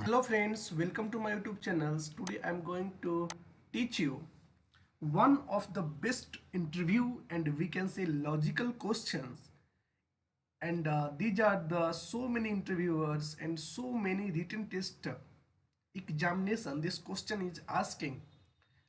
Hello friends, welcome to my YouTube channels. Today I'm going to teach you one of the best interview and we can say logical questions. And these are the so many interviewers and so many written test examination this question is asking,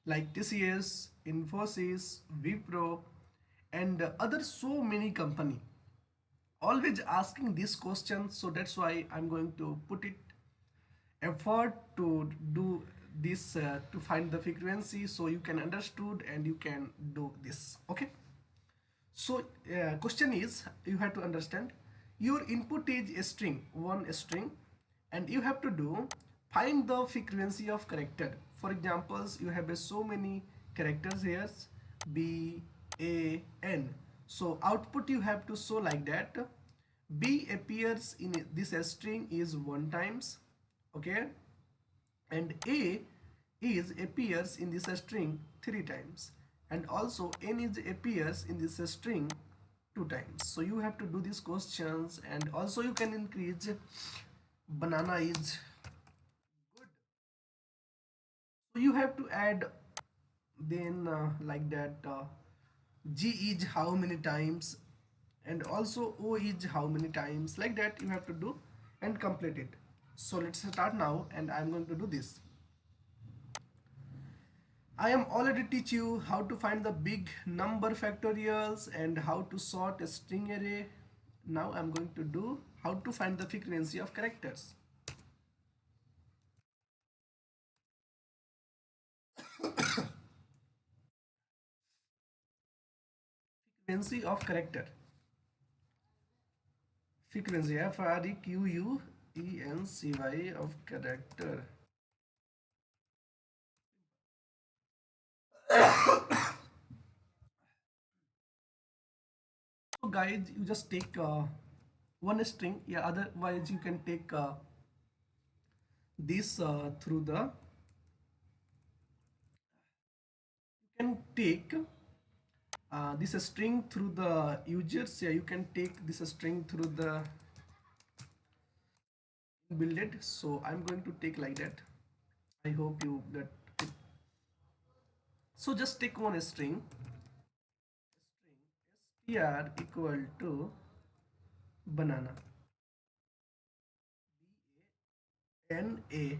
like TCS, Infosys, Wipro, and other so many company always asking this question. So that's why I'm going to put it effort to do this to find the frequency so you can understood and you can do this. Okay, so question is, you have to understand your input is a string, one string, and you have to do find the frequency of character. For examples, you have so many characters here, B, A, N. So output you have to show like that. B appears in this string is one times, okay, and A is appears in this string three times, and also N is appears in this string two times. So you have to do these questions, and also you can increase banana is good. So you have to add then like that G is how many times, and also O is how many times, like that you have to do and complete it. So let's start now, and I'm going to do this. I am already teach you how to find the big number factorials and how to sort a string array. Now I'm going to do how to find the frequency of characters. Frequency of character. Frequency Frequency of character. So guys, you just take one string. Yeah, otherwise you can take this through the. You can take this string through the users. Yeah, you can take this string through the build it. So I'm going to take like that. I hope you get it. So just take one string str equal to banana, N A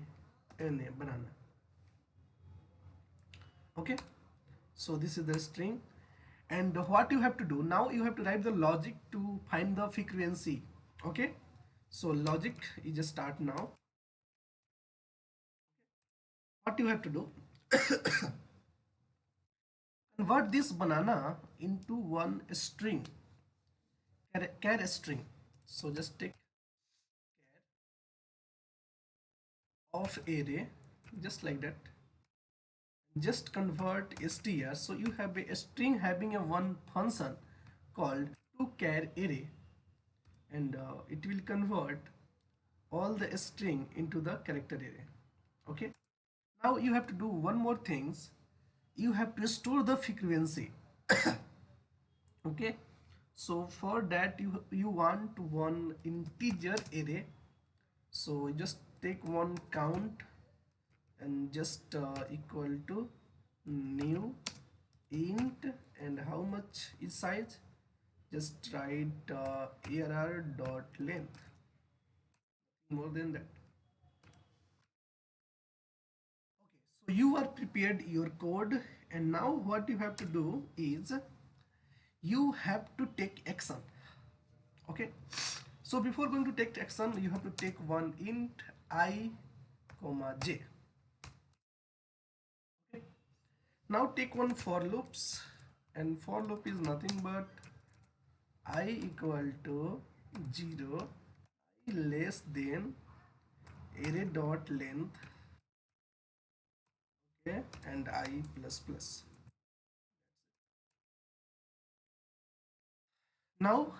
banana. Okay, so this is the string, and what you have to do now, you have to write the logic to find the frequency. Okay, so logic is just start now. What you have to do, convert this banana into one string, char string. So just take of array, just like that, just convert str. So you have a string having a one function called to char array, and it will convert all the string into the character array. Okay, now you have to do one more things. You have to store the frequency. Okay, so for that you want one integer array. So just take one count and just equal to new int, and how much is size, just write arr dot length, more than that. Okay, so you are prepared your code, and now what you have to do is you have to take action. Okay, so before going to take action, you have to take one int I comma j. Okay, now take one for loops, and for loop is nothing but I equal to 0, I less than array dot length, okay, and I plus plus. Now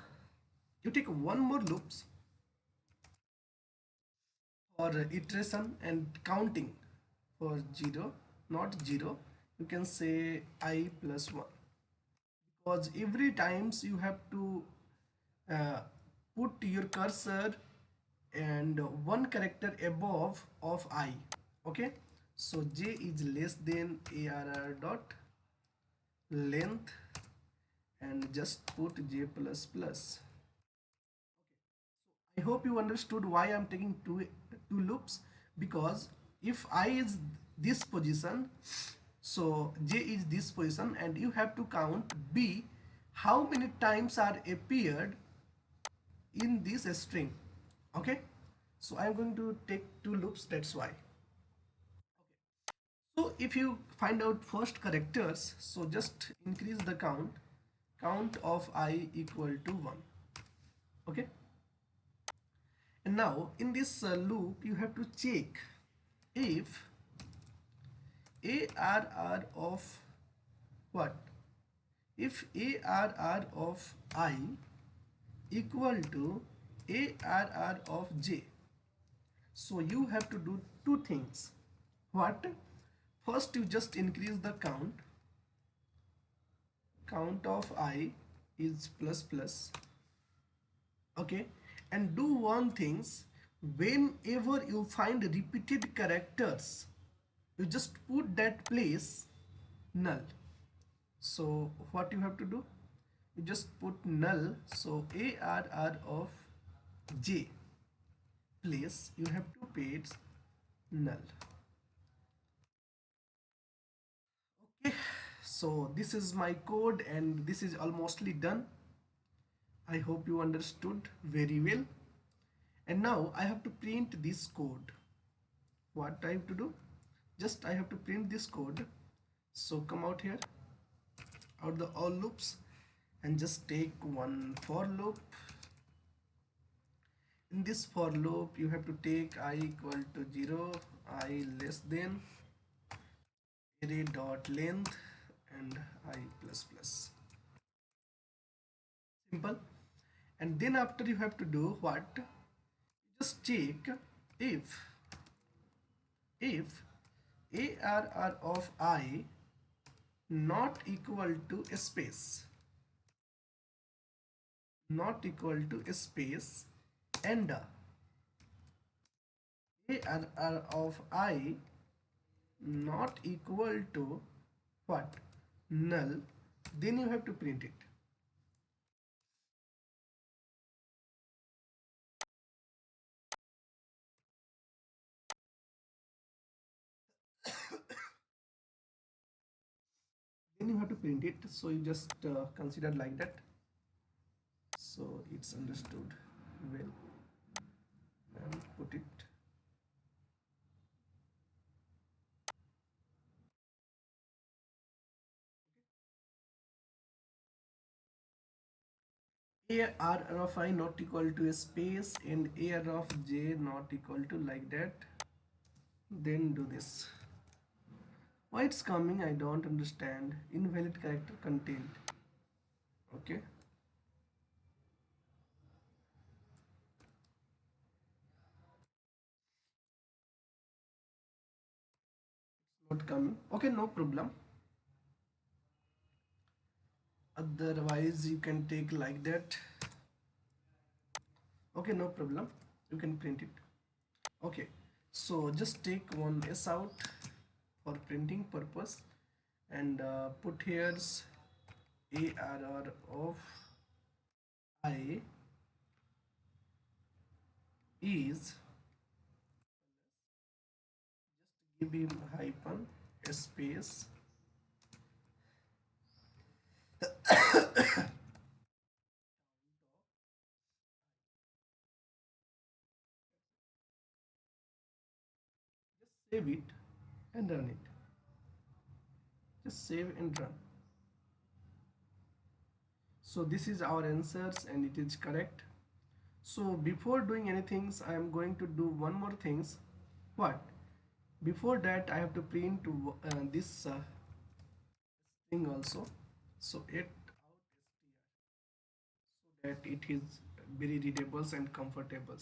you take one more loops for iteration and counting. For 0, not 0, you can say I plus 1, because every times you have to uh, put your cursor and one character above of I. Okay, so j is less than arr dot length, and just put j plus plus. I hope you understood why I'm taking two loops, because if I is this position, so j is this position, and you have to count b how many times are appeared in this string. Okay, so I'm going to take two loops, that's why. So if you find out first characters, so just increase the count of I equal to 1. Okay, and now in this loop you have to check if ARR of what? If ARR of I equal to ARR of J. So you have to do two things. What? First you just increase the count of I is plus plus. Okay, and do one things, whenever you find repeated characters, you just put that place null. So what you have to do, you just put null, so ARR of J place you have to paste null. Okay, so this is my code and this is almostly done. I hope you understood very well. And now I have to print this code. What I have to do, just I have to print this code. So come out here, out the all loops, and just take one for loop. In this for loop you have to take I equal to 0, I less than array dot length, and I plus plus. Simple. And then after you have to do what, just check if ARR of I not equal to a space, not equal to a space, and ARR of I not equal to what, null, then you have to print it. Then you have to print it, so you just consider like that, so it's understood well, and put it. AR of I not equal to a space and AR of J not equal to like that, then do this. Why it's coming, I don't understand. Invalid character content. Okay, not coming. Okay, no problem. Otherwise you can take like that. Okay, no problem, you can print it. Okay, so just take one s out for printing purpose, and put here's ARR of I is, give him hyphen space, save it and run it. Just save and run. So this is our answers and it is correct. So before doing anything, I am going to do one more things. What? Before that I have to print this thing also. So it out str, so that it is very readable and comfortable.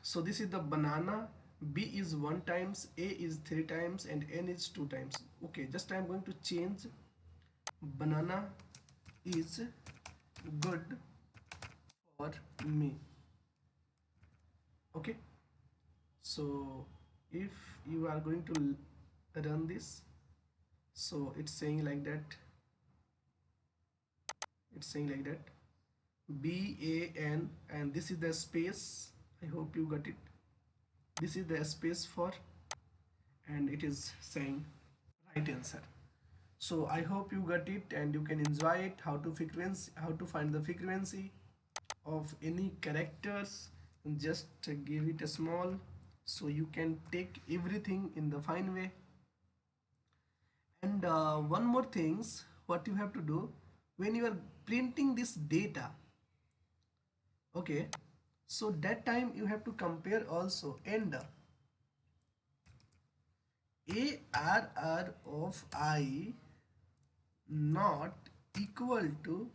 So this is the banana. B is 1 times, A is 3 times, and N is 2 times. Okay, just I am going to change banana is good for me. Okay, so if you are going to run this, so it's saying like that, it's saying like that, BAN, and this is the space. I hope you got it. This is the space for, and it is saying right answer. So I hope you got it and you can enjoy it. How to frequency, how to find the frequency of any characters. Just give it a small, so you can take everything in the fine way. And one more things, what you have to do when you are printing this data, okay, so that time you have to compare also, and ARR of I not equal to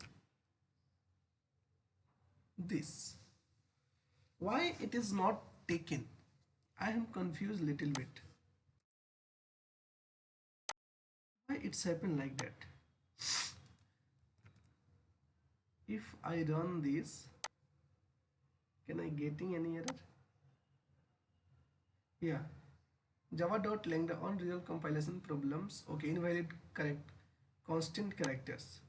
this. Why it is not taken? I am confused little bit. Why it's happened like that? If I run this, can I getting any error? Yeah. Java.lambda on real compilation problems. Okay, invalid correct constant characters.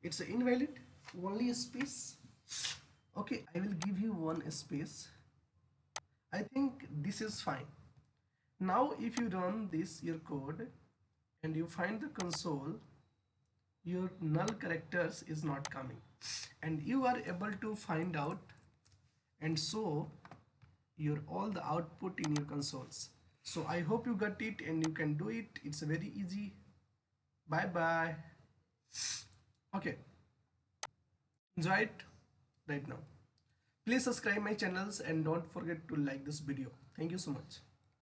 It's invalid, only a space. Okay, I will give you one space. I think this is fine. Now if you run this your code and you find the console, your null characters is not coming, and you are able to find out and show your all the output in your consoles. So I hope you got it and you can do it. It's very easy. Bye bye. Okay, enjoy it right now. Please subscribe my channels and don't forget to like this video. Thank you so much.